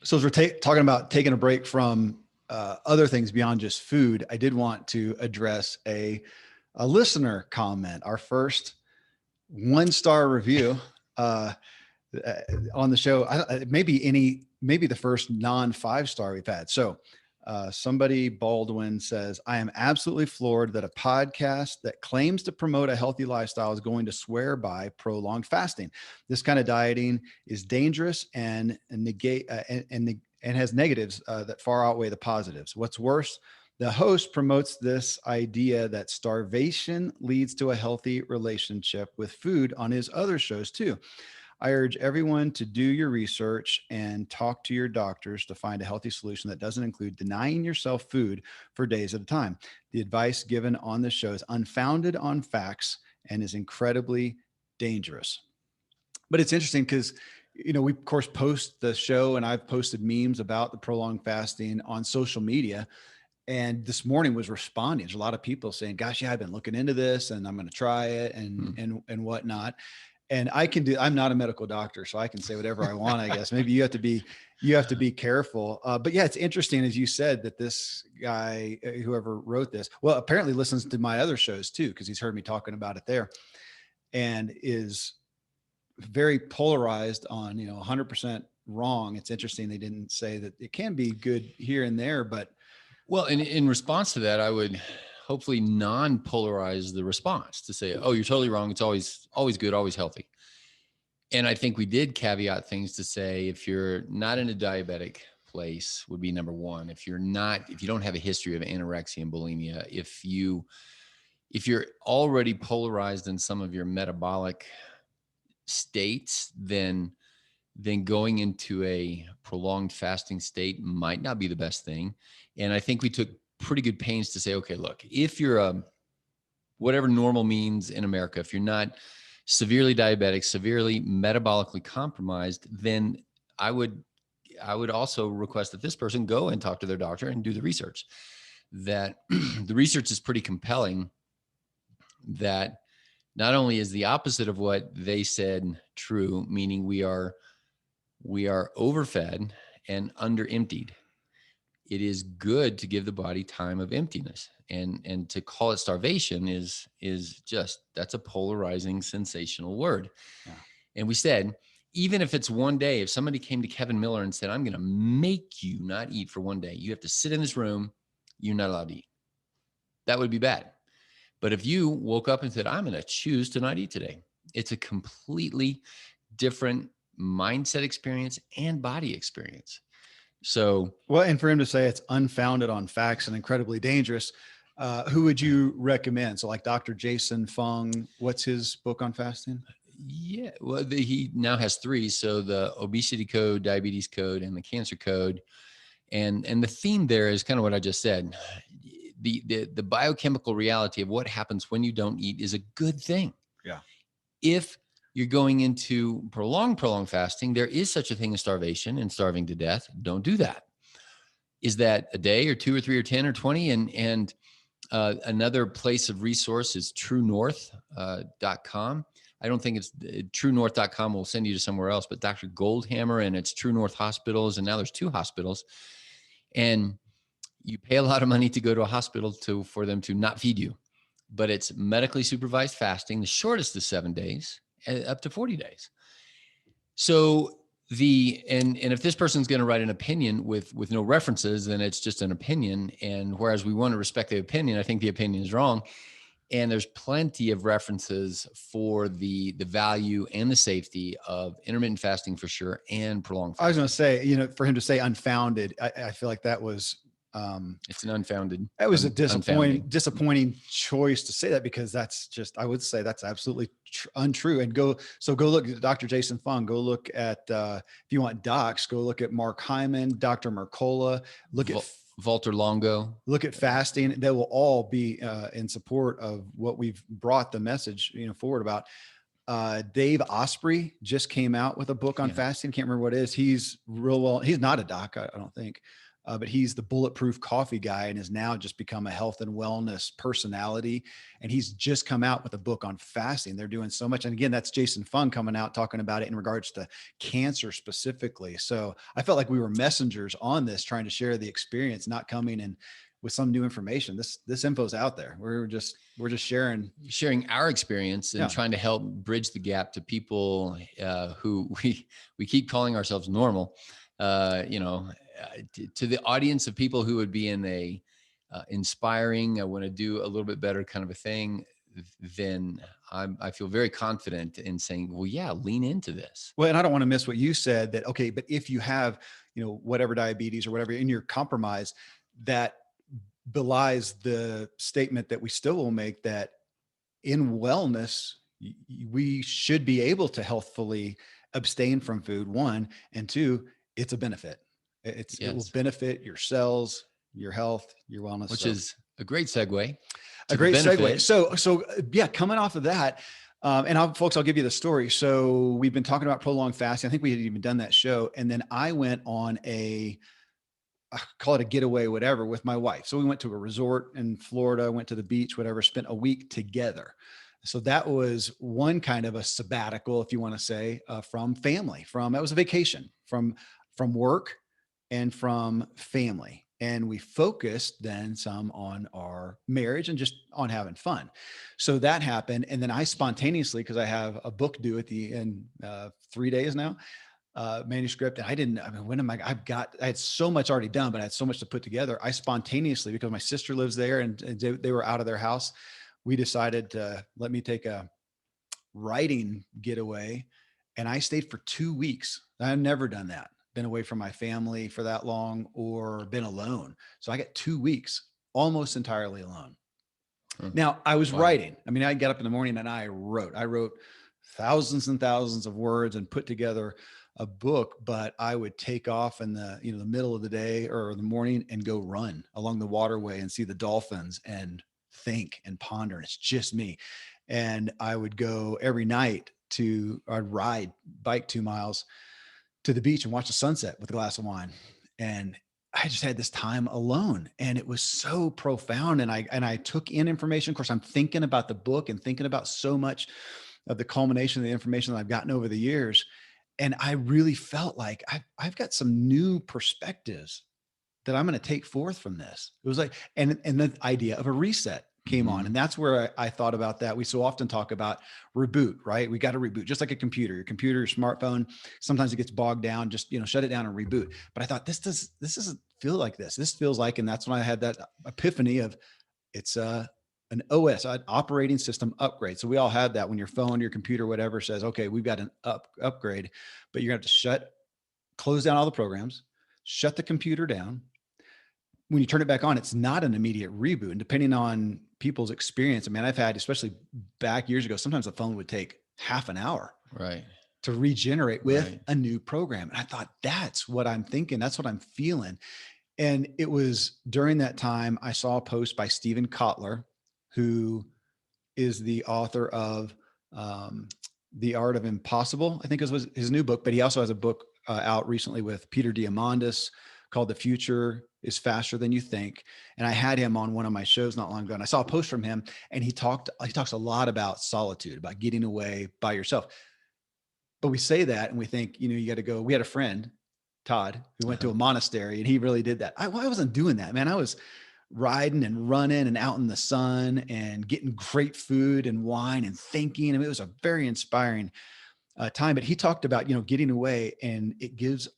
So as we're talking about taking a break from other things beyond just food, I did want to address a listener comment, our first 1-star review uh, on the show. Maybe the first non 5-star we've had. So somebody, Baldwin, says, I am absolutely floored that a podcast that claims to promote a healthy lifestyle is going to swear by prolonged fasting. This kind of dieting is dangerous and has negatives that far outweigh the positives. What's worse, the host promotes this idea that starvation leads to a healthy relationship with food on his other shows too. I urge everyone to do your research and talk to your doctors to find a healthy solution that doesn't include denying yourself food for days at a time. The advice given on this show is unfounded on facts and is incredibly dangerous. But it's interesting because, we of course post the show, and I've posted memes about the prolonged fasting on social media. And this morning was responding. There's a lot of people saying, gosh, yeah, I've been looking into this and I'm going to try it and whatnot. And I'm not a medical doctor, so I can say whatever I want, I guess. Maybe you have to be careful. But yeah, it's interesting, as you said, that this guy, whoever wrote this, well, apparently listens to my other shows too, because he's heard me talking about it there, and is very polarized on, 100% wrong. It's interesting. They didn't say that it can be good here and there, but. Well, in response to that, I would hopefully non-polarize the response to say, oh, you're totally wrong. It's always good, always healthy. And I think we did caveat things to say, if you're not in a diabetic place, would be number one. If you don't have a history of anorexia and bulimia, if you're already polarized in some of your metabolic states, then going into a prolonged fasting state might not be the best thing. And I think we took pretty good pains to say, okay, look, if you're whatever normal means in America, if you're not severely diabetic, severely metabolically compromised, then I would also request that this person go and talk to their doctor and do the research. That the research is pretty compelling, that not only is the opposite of what they said true, meaning we are overfed and under emptied. It is good to give the body time of emptiness, and to call it starvation is just, that's a polarizing, sensational word. Yeah. And we said, even if it's one day, if somebody came to Kevin Miller and said, I'm going to make you not eat for one day, you have to sit in this room, you're not allowed to eat, that would be bad. But if you woke up and said, I'm going to choose to not eat today, it's a completely different mindset experience and body experience. So, well, and for him to say it's unfounded on facts and incredibly dangerous, who would you recommend? So like Dr. Jason Fung, what's his book on fasting? Yeah, well, he now has 3. So the obesity code, diabetes code, and the cancer code. And the theme there is kind of what I just said. The biochemical reality of what happens when you don't eat is a good thing. Yeah. If you're going into prolonged fasting, there is such a thing as starvation and starving to death. Don't do that. Is that a day or 2 or 3 or 10 or 20? And another place of resource is truenorth.com. I don't think it's truenorth.com will send you to somewhere else, but Dr. Goldhammer, and it's True North hospitals. And now there's 2 hospitals, and you pay a lot of money to go to a hospital for them to not feed you, but it's medically supervised fasting. The shortest is 7 days, up to 40 days. So and if this person's going to write an opinion with no references, then it's just an opinion. And whereas we want to respect the opinion, I think the opinion is wrong. And there's plenty of references for the value and the safety of intermittent fasting for sure, and prolonged fasting. I was going to say, for him to say unfounded, I feel like that was, it's an unfounded. That was a disappointing choice to say that, because I would say that's absolutely untrue. And go look at Dr. Jason Fung. Go look at, if you want docs, go look at Mark Hyman, Dr. Mercola, look at Walter Longo, look at fasting. They will all be in support of what we've brought the message, forward about. Dave Osprey just came out with a book on fasting. Can't remember what it is. He's real well. He's not a doc, I don't think. but he's the bulletproof coffee guy and has now just become a health and wellness personality. And he's just come out with a book on fasting. They're doing so much. And again, that's Jason Fung coming out talking about it in regards to cancer specifically. So I felt like we were messengers on this, trying to share the experience, not coming in with some new information. This info's out there. We're just sharing our experience and Yeah. trying to help bridge the gap to people who we keep calling ourselves normal. To the audience of people who would be in a inspiring, I want to do a little bit better kind of a thing, then I feel very confident in saying, well, yeah, lean into this. Well, and I don't want to miss what you said that, okay, but if you have, whatever diabetes or whatever, and you're compromised, that belies the statement that we still will make that in wellness, we should be able to healthfully abstain from food, one, and two, it's a benefit. It will Yes, benefit your cells, your health, your wellness. which is a great segue. A great segue. So yeah, coming off of that, folks, I'll give you the story. So we've been talking about prolonged fasting. I think we had even done that show, and then I went on I call it a getaway, whatever, with my wife. So we went to a resort in Florida, went to the beach, whatever, spent a week together. So that was one kind of a sabbatical, if you want to say, from family. That was a vacation from work and from family. And we focused then some on our marriage and just on having fun. So that happened. And then I spontaneously, because I have a book due at the end, 3 days now, manuscript. And I had so much already done, but I had so much to put together. I spontaneously, because my sister lives there and they were out of their house, we decided to let me take a writing getaway. And I stayed for 2 weeks. I've never done that, been away from my family for that long or been alone. So I got 2 weeks almost entirely alone. Now I was writing. I mean, I get up in the morning and I wrote thousands and thousands of words and put together a book, but I would take off in the middle of the day or the morning and go run along the waterway and see the dolphins and think and ponder. And it's just me. And I would go every night I'd bike 2 miles to the beach and watch the sunset with a glass of wine. And I just had this time alone, and it was so profound. And I took in information. Of course, I'm thinking about the book and thinking about so much of the culmination of the information that I've gotten over the years. And I really felt like I've got some new perspectives that I'm going to take forth from this. It was like, and the idea of a reset came on. And that's where I thought about that. We so often talk about reboot, right? We got to reboot, just like a computer, your smartphone. Sometimes it gets bogged down, just, shut it down and reboot. But I thought this doesn't feel like this. This feels like, and that's when I had that epiphany of it's an OS, an operating system upgrade. So we all have that when your phone, your computer, whatever says, okay, we've got an upgrade, but you're going to have to close down all the programs, shut the computer down. When you turn it back on, it's not an immediate reboot. And depending on people's experience, I mean, I've had, especially back years ago, sometimes the phone would take half an hour to regenerate with a new program. And I thought, that's what I'm thinking. That's what I'm feeling. And it was during that time, I saw a post by Stephen Kotler, who is the author of The Art of Impossible, I think was his new book, but he also has a book out recently with Peter Diamandis called The Future is Faster Than You Think. And I had him on one of my shows not long ago, and I saw a post from him, and he talks a lot about solitude, about getting away by yourself. But we say that and we think, you got to go. We had a friend, Todd, who went to a monastery, and he really did that. I wasn't doing that, man. I was riding and running and out in the sun and getting great food and wine and thinking. I mean, it was a very inspiring time. But he talked about, getting away, and it gives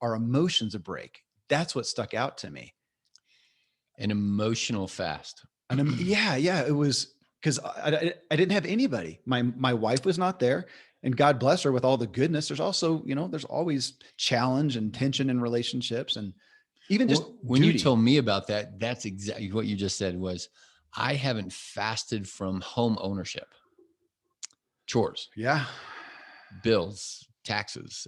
our emotions a break. That's what stuck out to me. An emotional fast. Yeah. It was because I didn't have anybody. My wife was not there, and God bless her with all the goodness. There's also, there's always challenge and tension in relationships, and even just when duty. You told me about that, that's exactly what you just said. Was I haven't fasted from home ownership, chores, yeah, bills, taxes,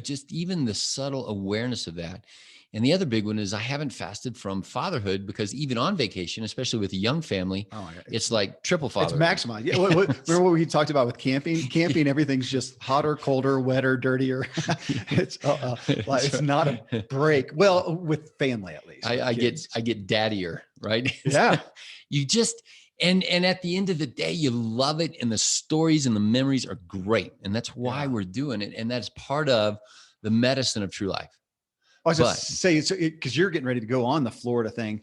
just even the subtle awareness of that. And the other big one is I haven't fasted from fatherhood, because even on vacation, especially with a young family, Oh my God. it's like triple It's fatherhood. maximized. Yeah. Remember what we talked about with camping? Camping, everything's just hotter, colder, wetter, dirtier. It's like it's not a break. Well, with family at least. I get daddier, right? Yeah. You just, and at the end of the day, you love it, and the stories and the memories are great, and that's why we're doing it, and that's part of the medicine of true life. I was just saying, so because you're getting ready to go on the Florida thing,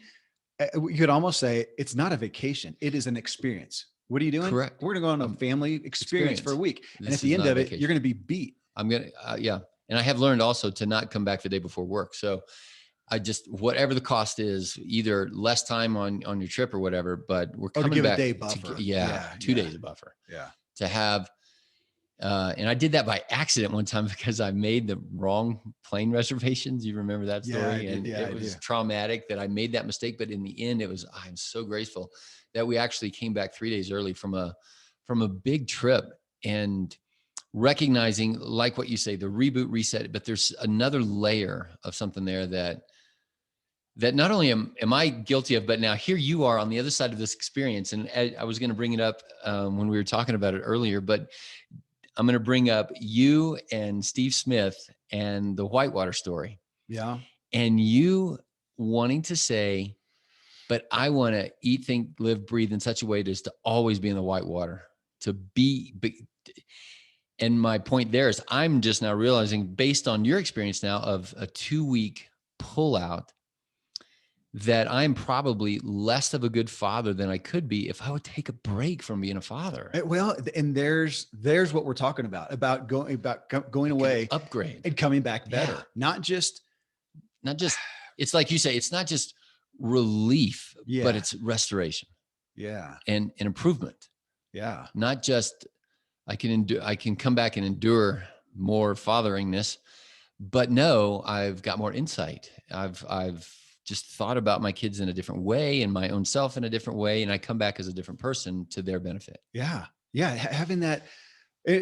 you could almost say it's not a vacation; it is an experience. What are you doing? Correct. We're going to go on a family experience for a week, and at the end of it, you're going to be beat. I'm gonna, yeah. And I have learned also to not come back the day before work. So I just, whatever the cost is, either less time on your trip or whatever, but we're coming back. A day buffer. 2 days of buffer. Yeah. To have, and I did that by accident one time because I made the wrong plane reservations. You remember that story? It was traumatic that I made that mistake. But in the end, I'm so grateful that we actually came back 3 days early from a big trip, and recognizing, like what you say, the reboot, reset, but there's another layer of something there that not only am I guilty of, but now here you are on the other side of this experience. And I was going to bring it up when we were talking about it earlier, but I'm going to bring up you and Steve Smith and the whitewater story. Yeah. And you wanting to say, but I want to eat, think, live, breathe in such a way as to always be in the whitewater, to be. And my point there is, I'm just now realizing, based on your experience now of a 2-week pullout, that I'm probably less of a good father than I could be if I would take a break from being a father. Well, and there's what we're talking about going away, upgrade, and coming back better. Yeah. Not just, it's like you say, it's not just relief, but it's restoration. Yeah. And improvement. Yeah. Not just, I can come back and endure more fatheringness, but no, I've got more insight. I've just thought about my kids in a different way and my own self in a different way. And I come back as a different person to their benefit. Yeah. Yeah. Having that.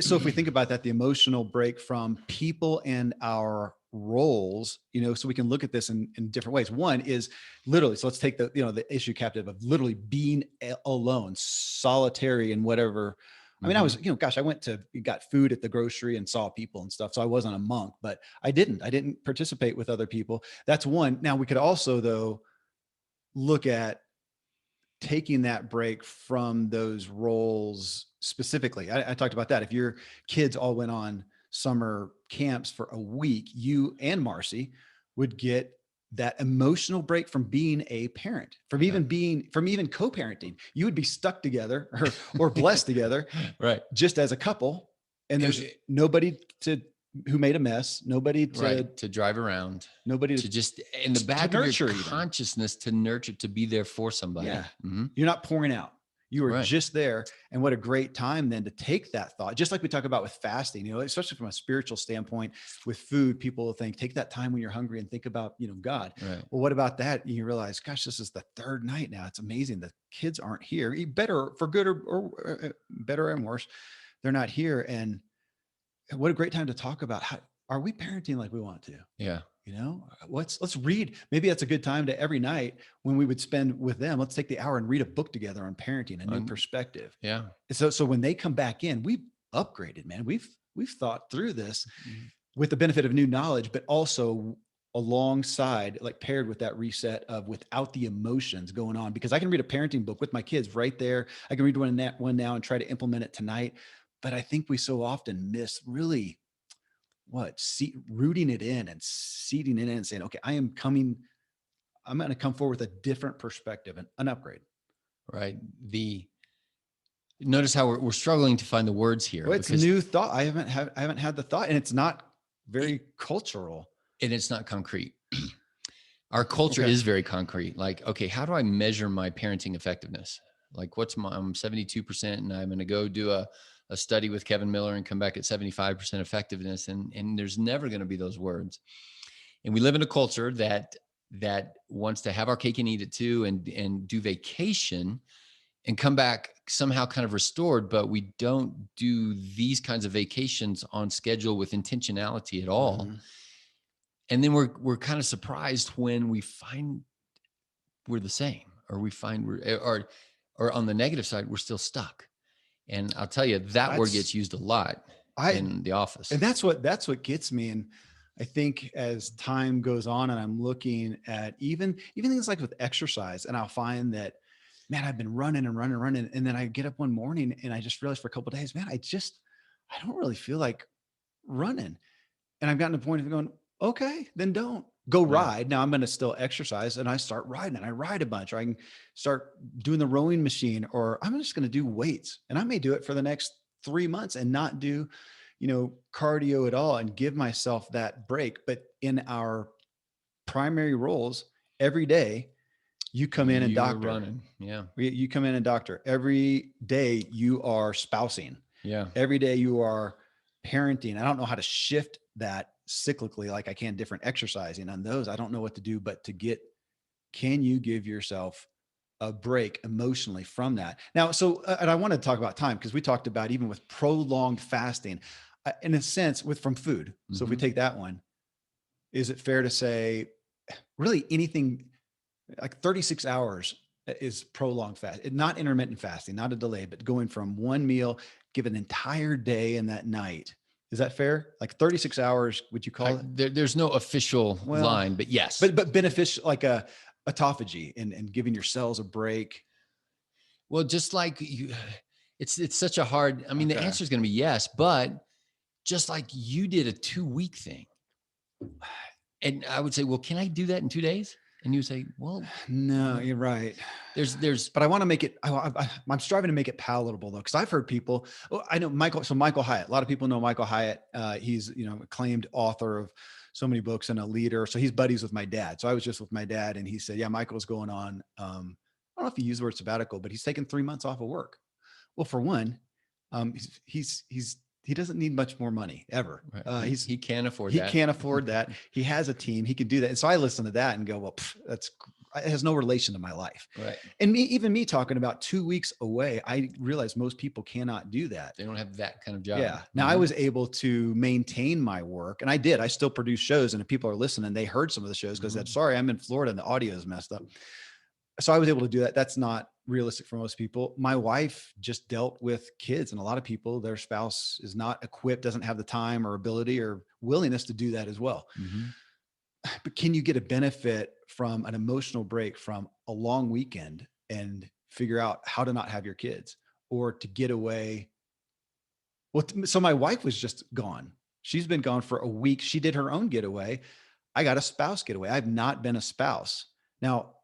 So if we think about that, the emotional break from people and our roles, so we can look at this in different ways. One is literally, so let's take the issue captive of literally being alone, solitary, and whatever. I mean, I was, I got food at the grocery and saw people and stuff. So I wasn't a monk, but I didn't participate with other people. That's one. Now we could also, though, look at taking that break from those roles specifically. I talked about that. If your kids all went on summer camps for a week, you and Marcy would get that emotional break from being a parent, from even co-parenting. You would be stuck together or blessed together, right? Just as a couple, and there's nobody who made a mess, nobody to drive around, nobody to just in the back of your consciousness to nurture, to be there for somebody. Yeah, You're not pouring out. You were just there. And what a great time then to take that thought, just like we talk about with fasting, especially from a spiritual standpoint with food, people will think, take that time when you're hungry and think about, God. Right. Well, what about that? You realize, gosh, this is the third night now. It's amazing. The kids aren't here. Better for good or better and worse. They're not here. And what a great time to talk about how are we parenting like we want to? Yeah. Let's read. Maybe that's a good time to every night when we would spend with them. Let's take the hour and read a book together on parenting, a new perspective. Yeah. So when they come back in, we've upgraded, man. We've thought through this with the benefit of new knowledge, but also alongside, like paired with that reset of without the emotions going on, because I can read a parenting book with my kids right there. I can read one now and try to implement it tonight. But I think we so often miss really rooting it in and seeding it in and saying, okay, I'm going to come forward with a different perspective and an upgrade. Right. Notice how we're struggling to find the words here. Well, it's a new thought. I haven't had the thought, and it's not very cultural. And it's not concrete. Our culture is very concrete. Like, okay, how do I measure my parenting effectiveness? Like I'm 72% and I'm going to go do a study with Kevin Miller and come back at 75% effectiveness. And there's never going to be those words. And we live in a culture that wants to have our cake and eat it too, and do vacation and come back somehow kind of restored, but we don't do these kinds of vacations on schedule with intentionality at all. Mm-hmm. And then we're kind of surprised when we find we're the same, or we find or on the negative side, we're still stuck. And I'll tell you, that word gets used a lot in the office. And that's what gets me. And I think as time goes on and I'm looking at even things like with exercise, and I'll find that, man, I've been running and running and running. And then I get up one morning and I just realized for a couple of days, man, I don't really feel like running. And I've gotten to the point of going, okay, then don't go ride. Now I'm going to still exercise, and I start riding, and I ride a bunch, or I can start doing the rowing machine, or I'm just going to do weights, and I may do it for the next 3 months and not do, cardio at all, and give myself that break. But in our primary roles every day, you come in and doctor. Running. Yeah. You come in and doctor. Every day you are spousing. Yeah. Every day you are parenting. I don't know how to shift that cyclically like I can different exercising on those. I don't know what to do, but can you give yourself a break emotionally from that? Now, and I want to talk about time, because we talked about even with prolonged fasting, in a sense, from food. Mm-hmm. So if we take that one, is it fair to say really anything like 36 hours is prolonged fast, not intermittent fasting, not a delay, but going from one meal, give an entire day and that night? Is that fair? Like 36 hours, would you call it? There's no official line, but yes. But beneficial, like a autophagy and giving your cells a break. Well, just like it's such a hard, I mean, the answer is going to be yes, but just like you did a 2-week thing. And I would say, well, can I do that in 2 days? And you say, well, no, you're right. But I want to make it, I'm striving to make it palatable though. Cause I've heard people, I know Michael Hyatt, a lot of people know Michael Hyatt. He's, acclaimed author of so many books and a leader. So he's buddies with my dad. So I was just with my dad, and he said, yeah, Michael's going on, I don't know if he used the word sabbatical, but he's taken 3 months off of work. Well, for one, he doesn't need much more money ever. Right. He can't afford that. He can't afford that. He has a team. He can do that. And so I listen to that and go, well, it has no relation to my life. Right. And even me talking about 2 weeks away, I realize most people cannot do that. They don't have that kind of job. Yeah. Now I was able to maintain my work, and I did. I still produce shows, and if people are listening, they heard some of the shows because sorry, I'm in Florida and the audio is messed up. So I was able to do that. That's not realistic for most people. My wife just dealt with kids, and a lot of people, their spouse is not equipped, doesn't have the time or ability or willingness to do that as well. Mm-hmm. But can you get a benefit from an emotional break from a long weekend and figure out how to not have your kids, or to get away? Well, so my wife was just gone. She's been gone for a week. She did her own getaway. I got a spouse getaway. I've not been a spouse. Now,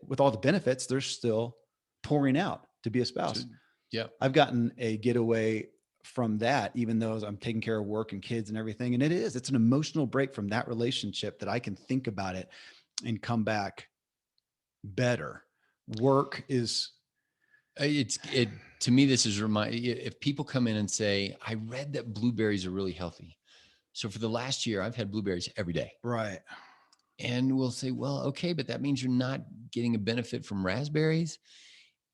with all the benefits, there's still pouring out to be a spouse. Yeah. I've gotten a getaway from that, even though I'm taking care of work and kids and everything. And it's an emotional break from that relationship that I can think about it and come back better. Work is. To me, this is if people come in and say, I read that blueberries are really healthy. So for the last year, I've had blueberries every day. Right. And we'll say, well, okay, but that means you're not getting a benefit from raspberries.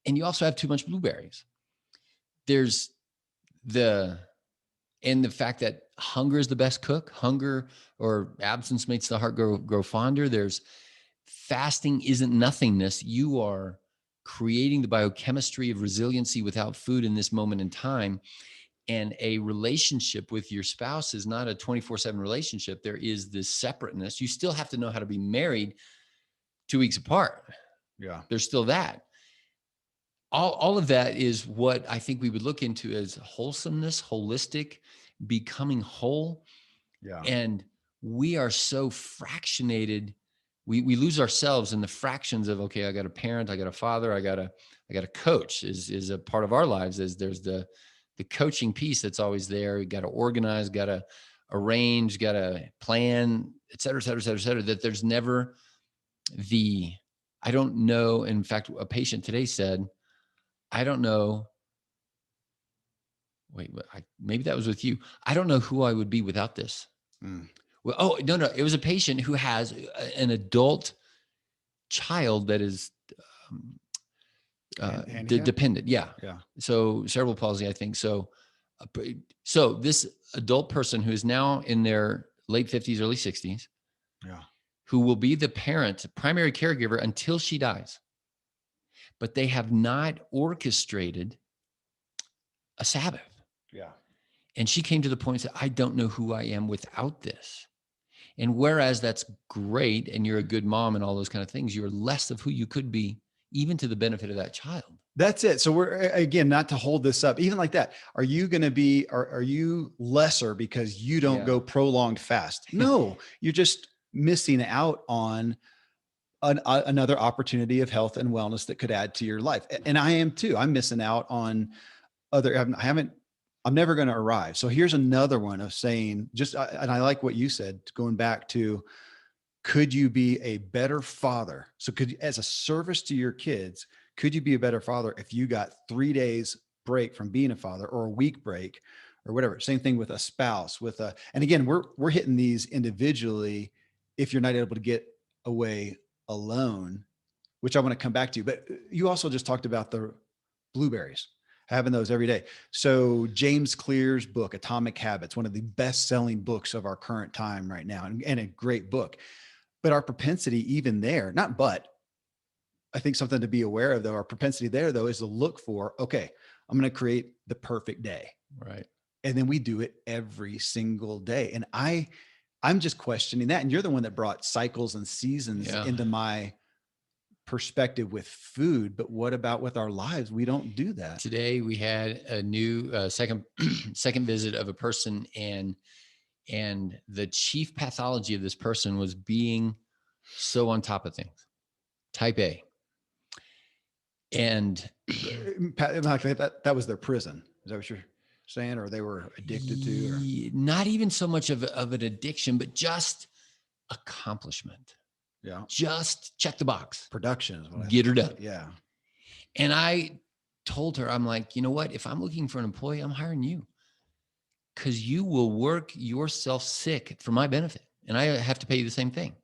And you also have too much blueberries. There's the fact that hunger is the best cook. Hunger or absence makes the heart grow fonder. There's fasting isn't nothingness. You are creating the biochemistry of resiliency without food in this moment in time. And a relationship with your spouse is not a 24/7 relationship. There is this separateness. You still have to know how to be married 2 weeks apart. Yeah. There's still that. All of that is what I think we would look into as wholesomeness, holistic, becoming whole. Yeah. And we are so fractionated. We lose ourselves in the fractions of, okay, I got a parent, I got a father, I got a coach is a part of our lives. There's the coaching piece that's always there. You got to organize, got to arrange, got to plan, et cetera, et cetera, et cetera, et cetera, that there's never I don't know. In fact, a patient today said, I don't know. Wait, maybe that was with you. I don't know who I would be without this. Well, oh, no. It was a patient who has an adult child that is Handicap? dependent. Yeah. Yeah. So cerebral palsy, I think. So this adult person who is now in their late 50s, early 60s, Yeah. who will be the parent, primary caregiver until she dies, but they have not orchestrated a Sabbath. Yeah. And she came to the point and said, I don't know who I am without this. And whereas that's great and you're a good mom and all those kind of things, you're less of who you could be, even to the benefit of that child. That's it. So we're, again, not to hold this up, even like that. Are you going to be, are you lesser because you don't go prolonged fast? No, you're just missing out on another opportunity of health and wellness that could add to your life. And I am too. I'm missing out on I'm never going to arrive. So here's another one of saying and I like what you said, going back to, could you be a better father? So as a service to your kids, could you be a better father if you got 3 days break from being a father, or a week break, or whatever? Same thing with a spouse, and again, we're hitting these individually if you're not able to get away alone, which I want to come back to. But you also just talked about the blueberries, having those every day. So James Clear's book, Atomic Habits, one of the best-selling books of our current time right now, and a great book. But our propensity, even there, I think something to be aware of, though, our propensity there, though, is to look for, okay, I'm going to create the perfect day. Right. And then we do it every single day. And I'm just questioning that. And you're the one that brought cycles and seasons into my perspective with food. But what about with our lives? We don't do that. Today we had a new second visit of a person, and the chief pathology of this person was being so on top of things. Type A. And that was their prison. Is that what you're saying? Or they were addicted to? Or? Not even so much of an addiction, but just accomplishment. Yeah. Just check the box. Production is what Get her done. Yeah. And I told her, I'm like, you know what? If I'm looking for an employee, I'm hiring you, because you will work yourself sick for my benefit. And I have to pay you the same thing.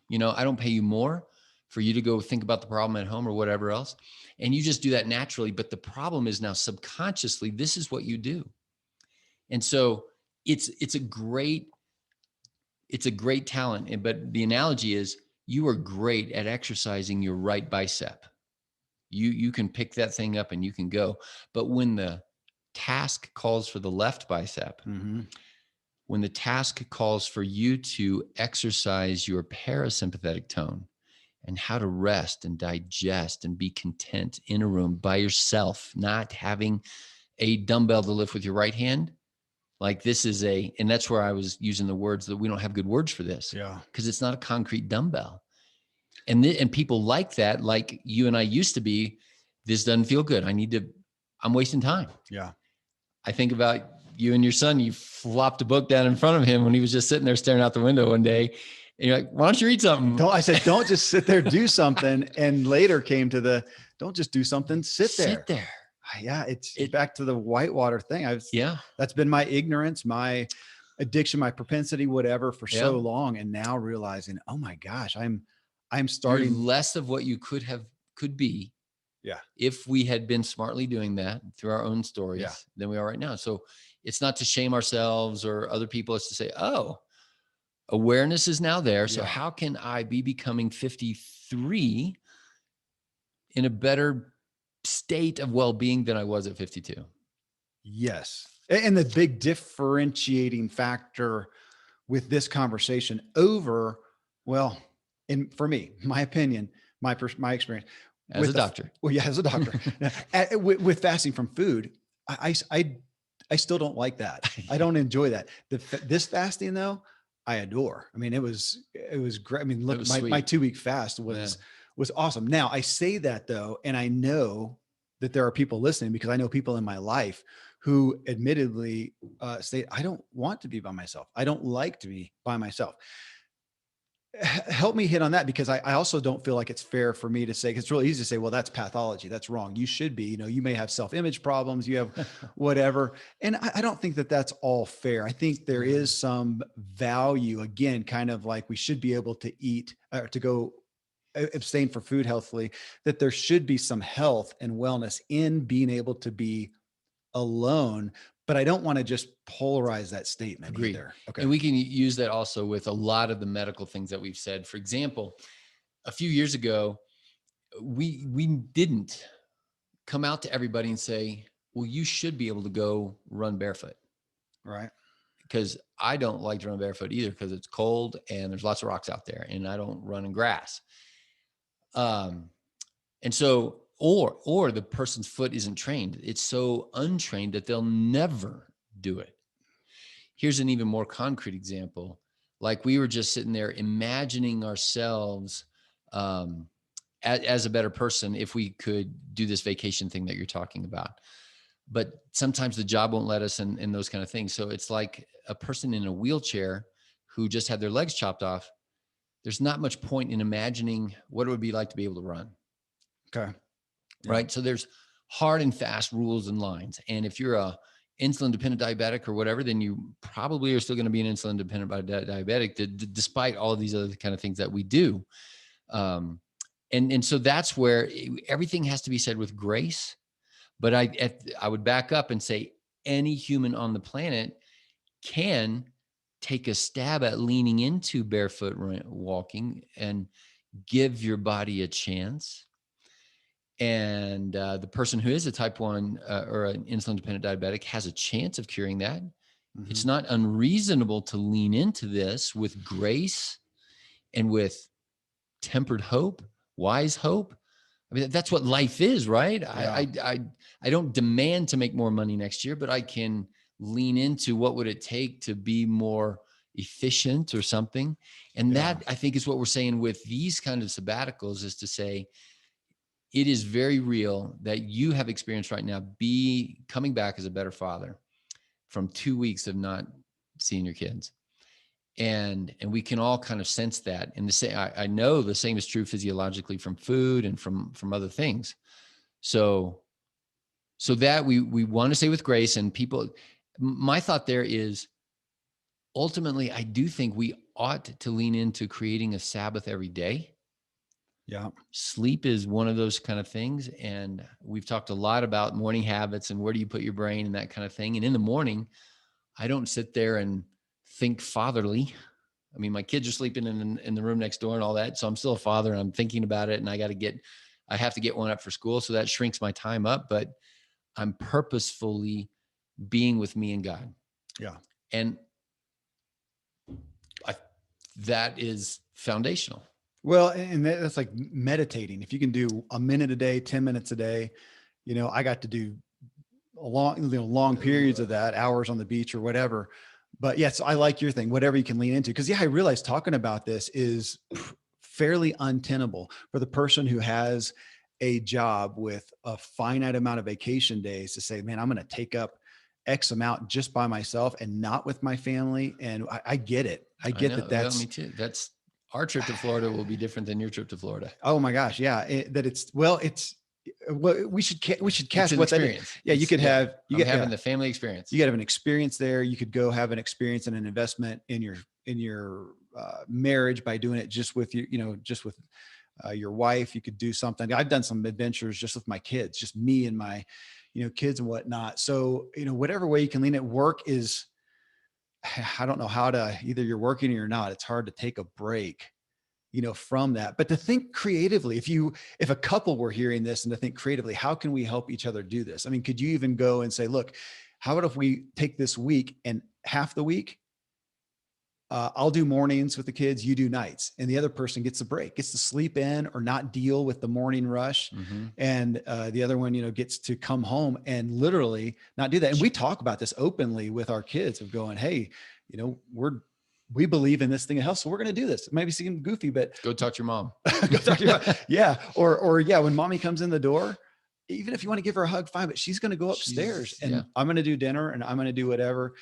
You know, I don't pay you more for you to go think about the problem at home or whatever else. And you just do that naturally. But the problem is now subconsciously, this is what you do. And so it's a great talent. But the analogy is, you are great at exercising your right bicep. You can pick that thing up and you can go. But when the task calls for the left bicep, when the task calls for you to exercise your parasympathetic tone and how to rest and digest and be content in a room by yourself, not having a dumbbell to lift with your right hand, like this is and that's where I was using the words that we don't have good words for this. Yeah. Because it's not a concrete dumbbell. And people like that, like you and I used to be, this doesn't feel good. I'm wasting time. Yeah. I think about you and your son. You flopped a book down in front of him when he was just sitting there staring out the window one day. And you're like, why don't you read something? I said, don't just sit there, do something. And later came to don't just do something, sit there. Yeah. It's back to the whitewater thing. That's been my ignorance, my addiction, my propensity, whatever, for so long. And now realizing, oh my gosh, I'm starting. You're less of what you could be. Yeah. If we had been smartly doing that through our own stories than we are right now. So it's not to shame ourselves or other people. It's to say, oh, awareness is now there. So how can I be becoming 53 in a better state of well-being than I was at 52? Yes. And the big differentiating factor with this conversation over, for me, my opinion, my experience as a doctor. As a doctor, with fasting from food, I still don't like that. I don't enjoy that. This fasting though, I adore. I mean, it was great. I mean, look, my 2-week fast was awesome. Now I say that though, and I know that there are people listening, because I know people in my life who admittedly say, I don't want to be by myself. I don't like to be by myself. Help me hit on that, because I also don't feel like it's fair for me to say, because it's really easy to say, well, that's pathology. That's wrong. You should be, you may have self-image problems, you have whatever. And I don't think that that's all fair. I think there is some value, again, kind of like we should be able to eat or to go abstain for food healthily, that there should be some health and wellness in being able to be alone. But I don't want to just polarize that statement Agreed. either. Okay. And we can use that also with a lot of the medical things that we've said. For example, a few years ago, we didn't come out to everybody and say, well, you should be able to go run barefoot. Right. Because I don't like to run barefoot either, because it's cold and there's lots of rocks out there, and I don't run in grass. And so, or the person's foot isn't trained. It's so untrained that they'll never do it. Here's an even more concrete example. Like, we were just sitting there imagining ourselves as a better person if we could do this vacation thing that you're talking about. But sometimes the job won't let us, and those kind of things. So it's like a person in a wheelchair who just had their legs chopped off. There's not much point in imagining what it would be like to be able to run. Okay. Yeah. Right. So there's hard and fast rules and lines. And if you're a insulin dependent diabetic or whatever, then you probably are still going to be an insulin dependent diabetic, despite all of these other kind of things that we do. And so that's where everything has to be said with grace. But I would back up and say any human on the planet can take a stab at leaning into barefoot walking and give your body a chance. And the person who is a type 1 or an insulin dependent diabetic has a chance of curing that. Mm-hmm. It's not unreasonable to lean into this with grace and with tempered hope, wise hope. I mean, that's what life is, right? Yeah. I don't demand to make more money next year, but I can lean into what would it take to be more efficient or something. And that, I think, is what we're saying with these kind of sabbaticals, is to say, it is very real that you have experienced right now coming back as a better father from 2 weeks of not seeing your kids. And we can all kind of sense that. And I know the same is true physiologically from food and from other things. So that we want to say with grace, and people, my thought there is, ultimately, I do think we ought to lean into creating a Sabbath every day. Yeah. Sleep is one of those kind of things. And we've talked a lot about morning habits and where do you put your brain and that kind of thing. And in the morning, I don't sit there and think fatherly. I mean, my kids are sleeping in the room next door and all that. So I'm still a father, and I'm thinking about it, and I have to get one up for school. So that shrinks my time up, but I'm purposefully being with me and God. Yeah. And that is foundational. Well, and that's like meditating. If you can do a minute a day, 10 minutes a day, I got to do long periods of that, hours on the beach or whatever. But yes, I like your thing, whatever you can lean into. Because I realize talking about this is fairly untenable for the person who has a job with a finite amount of vacation days to say, man, I'm going to take up X amount just by myself and not with my family. And I get it. I get that. That's me too. That's our trip to Florida will be different than your trip to Florida. Oh my gosh. Yeah. We should catch what that is. Yeah. You could have, having the family experience. You could have an experience there. You could go have an experience and an investment in your marriage by doing it just with just with your wife. You could do something. I've done some adventures just with my kids, just me and my, kids and whatnot. So, whatever way you can lean it, work is, I don't know how to, either you're working or you're not. It's hard to take a break, from that, but to think creatively. If a couple were hearing this and to think creatively, how can we help each other do this? I mean, could you even go and say, look, how about if we take this week and half the week, I'll do mornings with the kids, you do nights, and the other person gets a break, gets to sleep in or not deal with the morning rush. Mm-hmm. And the other one, gets to come home and literally not do that. And we talk about this openly with our kids of going, hey, we believe in this thing of health, so we're going to do this. It might be seem goofy, but go talk to your mom. Go talk to your mom. Yeah. Or when mommy comes in the door, even if you want to give her a hug, fine, but she's going to go upstairs and I'm going to do dinner and I'm going to do whatever.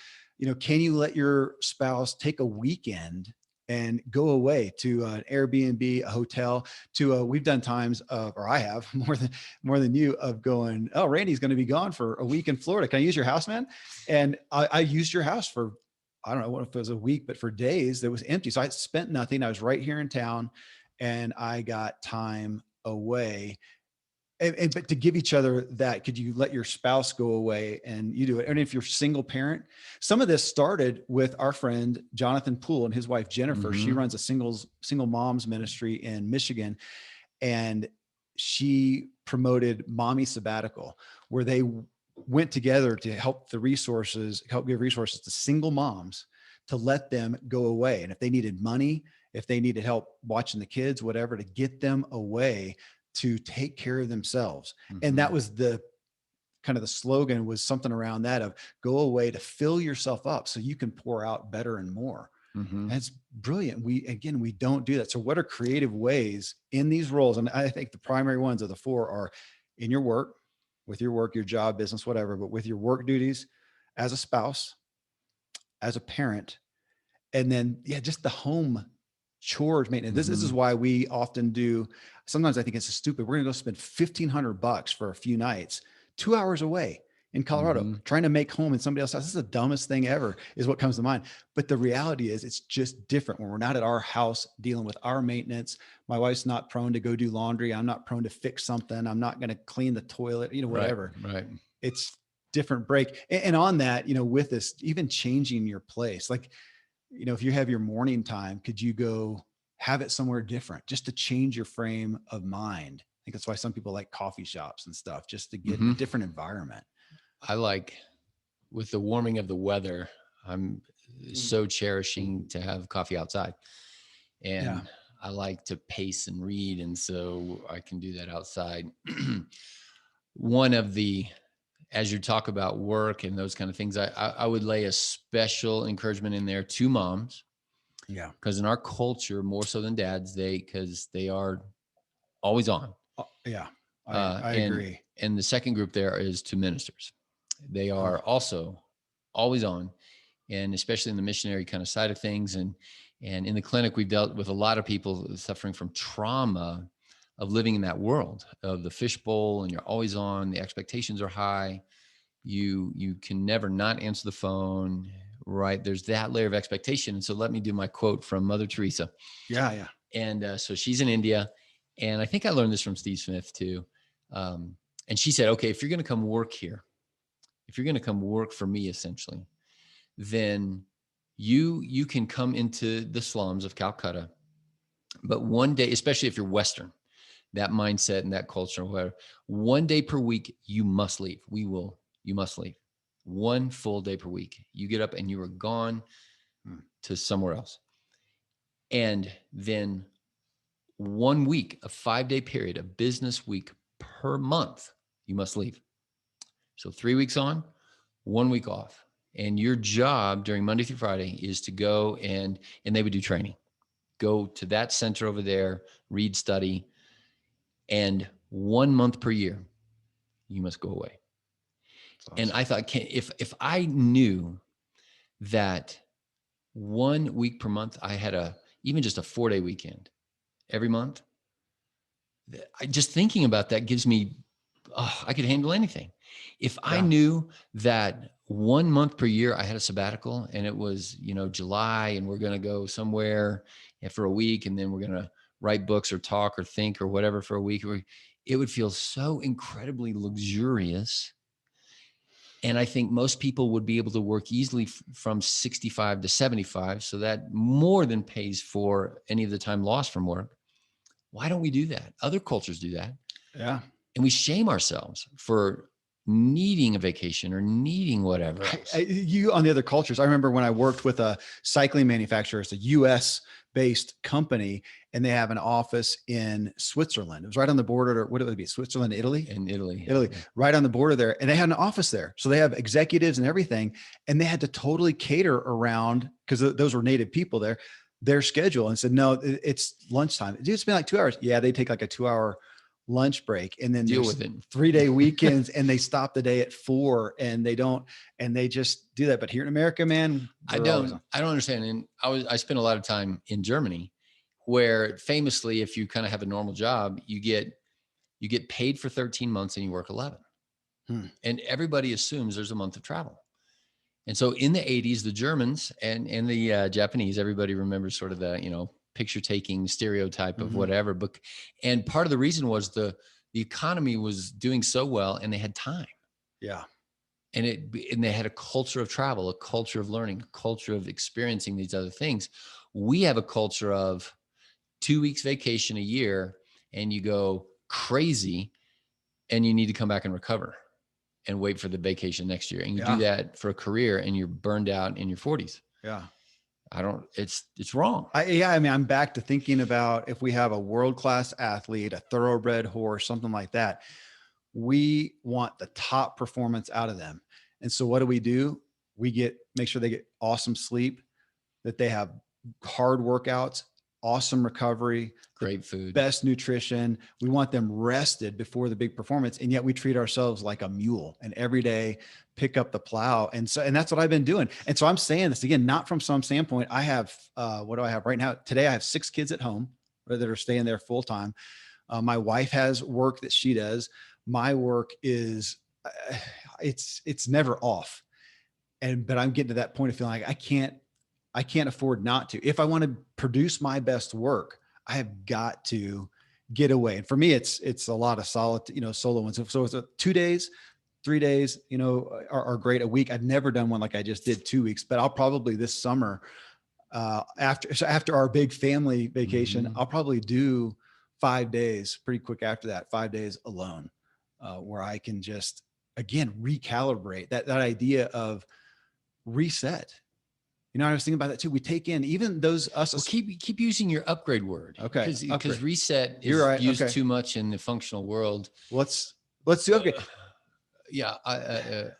Can you let your spouse take a weekend and go away to an Airbnb, a hotel, we've done times or I have more than you, of going, oh, Randy's going to be gone for a week in Florida. Can I use your house, man? And I used your house for, I don't know if it was a week, but for days that was empty. So I spent nothing. I was right here in town and I got time away. But to give each other that, could you let your spouse go away and you do it? And if you're single parent, some of this started with our friend Jonathan Poole and his wife Jennifer. She Mm-hmm. runs a single moms ministry in Michigan, and she promoted Mommy Sabbatical, where they went together to help give resources to single moms to let them go away. And if they needed money, if they needed help watching the kids, whatever, to get them away to take care of themselves. And that Mm-hmm. was the kind of the slogan, was something around that of go away to fill yourself up so you can pour out better and more. Mm-hmm. And it's brilliant. We don't do that. So what are creative ways in these roles? And I think the primary ones of the four are in your work, with your work, your job, business, whatever, but with your work duties, as a spouse, as a parent, and then just the home chores maintenance. This is Mm-hmm. why we often do. Sometimes I think it's stupid. We're gonna go spend $1,500 for a few nights, 2 hours away in Colorado, Mm-hmm. trying to make home in somebody else's house. This is the dumbest thing ever, is what comes to mind. But the reality is, it's just different when we're not at our house dealing with our maintenance. My wife's not prone to go do laundry. I'm not prone to fix something. I'm not going to clean the toilet. Right. Whatever. Right. It's different break. And on that, with this, even changing your place, like, if you have your morning time, could you go have it somewhere different just to change your frame of mind? I think that's why some people like coffee shops and stuff, just to get in Mm-hmm. a different environment. I like, with the warming of the weather, I'm so cherishing to have coffee outside. Yeah. And I like to pace and read. And so I can do that outside. One of the, as you talk about work and those kind of things, I would lay a special encouragement in there to moms. Yeah. Because in our culture, more so than dads, because they are always on. Yeah. I agree. And the second group there is to ministers. They are also always on, and especially in the missionary kind of side of things. And in the clinic, we've dealt with a lot of people suffering from trauma of living in that world of the fishbowl, and you're always on. The expectations are high. You can never not answer the phone, right? There's that layer of expectation. And so let me do my quote from Mother Teresa. Yeah. Yeah. And so she's in India, and I think I learned this from Steve Smith too. And she said, okay, if you're going to come work here, if you're going to come work for me, essentially, then you can come into the slums of Calcutta. But one day, especially if you're Western, that mindset and that culture, where one day per week, you must leave. You must leave. One full day per week. You get up and you are gone to somewhere else. And then 1 week, a 5-day period, a business week per month, you must leave. So 3 weeks on, 1 week off. And your job during Monday through Friday is to go and they would do training. Go to that center over there, read, study, and 1 month per year, you must go away. Awesome. And I thought, if I knew that 1 week per month, I had even just a 4-day weekend every month, just thinking about that gives me, I could handle anything. If I knew that 1 month per year I had a sabbatical, and it was, July, and we're going to go somewhere for a week, and then we're going to write books or talk or think or whatever for a week, it would feel so incredibly luxurious. And I think most people would be able to work easily from 65 to 75. So that more than pays for any of the time lost from work. Why don't we do that? Other cultures do that. Yeah. And we shame ourselves for needing a vacation or needing whatever else. You on the other cultures. I remember when I worked with a cycling manufacturer. It's a US based company, and they have an office in Switzerland. It was right on the border, or what would it be? Switzerland, Italy? In Italy. Italy, right on the border there. And they had an office there. So they have executives and everything. And they had to totally cater around, because those were native people there, their schedule, and said, no, it's lunchtime. It's been like 2 hours. Yeah, they take like a 2-hour lunch break, and then deal with it. 3-day weekends, and they stop the day at 4, and they just do that. But here in America, man, I don't understand. And I spent a lot of time in Germany, where famously, if you kind of have a normal job, you get paid for 13 months and you work 11. And everybody assumes there's a month of travel. And so in the 80s, the Germans and the Japanese, everybody remembers sort of the, picture taking stereotype of Mhm. whatever. But, and part of the reason was the economy was doing so well and they had time. Yeah. And they had a culture of travel, a culture of learning, a culture of experiencing these other things. We have a culture of 2 weeks vacation a year, and you go crazy and you need to come back and recover and wait for the vacation next year. And you do Yeah. that for a career and you're burned out in your 40s. Yeah. It's wrong. I mean, I'm back to thinking about if we have a world-class athlete, a thoroughbred horse, something like that, we want the top performance out of them. And so what do? Make sure they get awesome sleep, that they have hard workouts, awesome recovery, Great food. best nutrition. We want them rested before the big performance. And yet we treat ourselves like a mule and every day pick up the plow. And that's what I've been doing. And so I'm saying this again, not from some standpoint. I have, what do I have right now? Today, I have 6 kids at home that are staying there full time. My wife has work that she does. My work is, it's never off. But I'm getting to that point of feeling like I can't afford not to. If I want to produce my best work, I have got to get away. And for me, it's a lot of solid, solo ones. So it's 2 days, 3 days, are great. A week. I've never done one like I just did 2 weeks, but I'll probably this summer, after our big family vacation, I'll probably do 5 days pretty quick after that, 5 days alone, where I can just, again, recalibrate that idea of reset. I was thinking about that too. We take in even those us. Well, keep using your upgrade word. Okay. Because reset is You're right. used Okay. too much in the functional world. Let's do upgrade.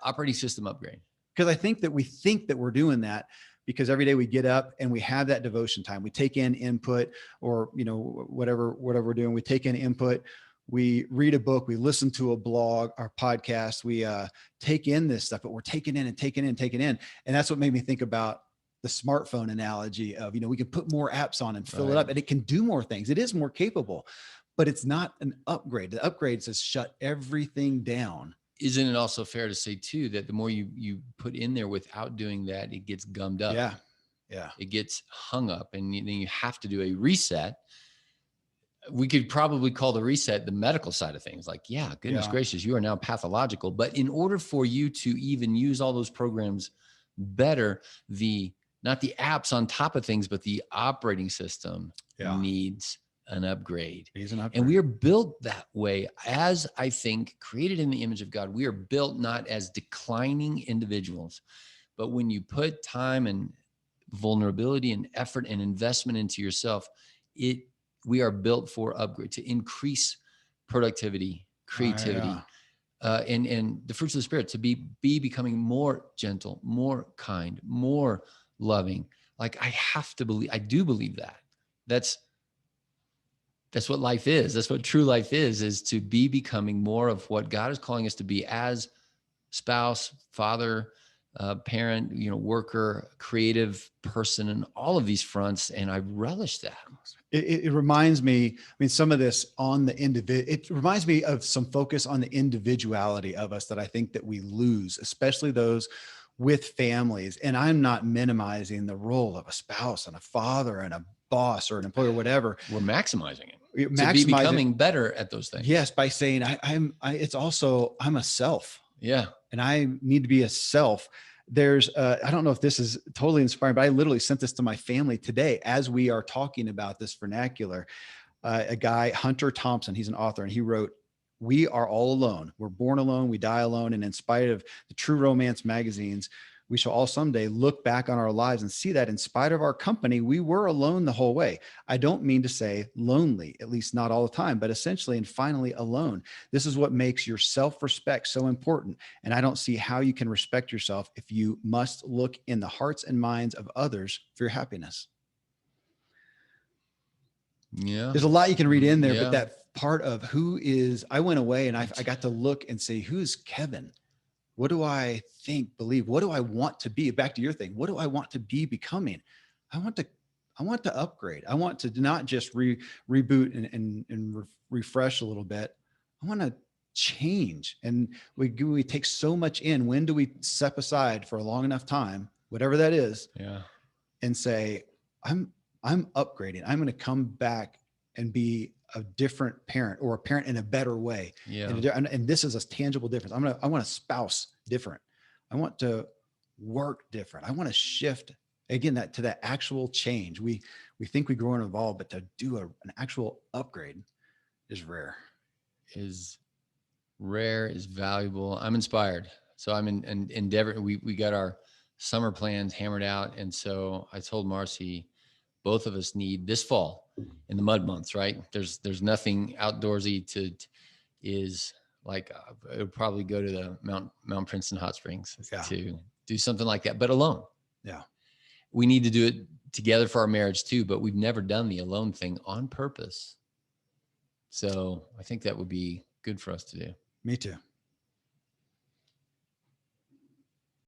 Operating system upgrade. Because I think that we're doing that because every day we get up and we have that devotion time. We take in input, or whatever we're doing. We take in input. We read a book. We listen to a blog, our podcast. We take in this stuff, but we're taking in and taking in. And that's what made me think about the smartphone analogy of, we can put more apps on and fill it up, and it can do more things. It is more capable, but it's not an upgrade. The upgrade says shut everything down. Isn't it also fair to say too, that the more you put in there without doing that, it gets gummed up. Yeah. Yeah. It gets hung up, and then you have to do a reset. We could probably call the reset the medical side of things. Like, goodness gracious, you are now pathological. But in order for you to even use all those programs better, not the apps on top of things, but the operating system needs an upgrade. And we are built that way, as I think created in the image of God. We are built not as declining individuals, but when you put time and vulnerability and effort and investment into yourself, we are built for upgrade, to increase productivity, creativity, and the fruits of the Spirit, to be becoming more gentle, more kind, more loving. Like, I do believe that. That's what life is. That's what true life is to be becoming more of what God is calling us to be as spouse, father, parent, worker, creative person, and all of these fronts. And I relish that. It reminds me, some of this on the individual, it reminds me of some focus on the individuality of us that I think that we lose, especially those with families. And I'm not minimizing the role of a spouse and a father and a boss or an employer, whatever. We're maximizing it. To be becoming better at those things. Yes. By saying I'm a self. Yeah. And I need to be a self. There's, I don't know if this is totally inspiring, but I literally sent this to my family today as we are talking about this vernacular. A guy, Hunter Thompson, he's an author, and he wrote, "We are all alone. We're born alone. We die alone. And in spite of the true romance magazines, we shall all someday look back on our lives and see that in spite of our company, we were alone the whole way. I don't mean to say lonely, at least not all the time, but essentially and finally alone. This is what makes your self-respect so important. And I don't see how you can respect yourself if you must look in the hearts and minds of others for your happiness." Yeah. There's a lot you can read in there, but that part of I went away and I got to look and say, who's Kevin? What do I think, believe? What do I want to be? Back to your thing. What do I want to be becoming? I want to upgrade. I want to not just reboot and refresh a little bit. I want to change. And we take so much in. When do we step aside for a long enough time, whatever that is, and say, I'm upgrading. I'm going to come back and be a different parent, or a parent in a better way. Yeah. And this is a tangible difference. I want a spouse different. I want to work different. I want to shift again, that to that actual change. We think we grow and evolve, but to do an actual upgrade is rare. Is rare, is valuable. I'm inspired. So I'm in endeavor. We got our summer plans hammered out. And so I told Marcy, both of us need this fall in the mud months, right? There's nothing outdoorsy is like, it would probably go to the Mount Princeton Hot Springs to do something like that, but alone. Yeah. We need to do it together for our marriage too, but we've never done the alone thing on purpose. So I think that would be good for us to do. Me too.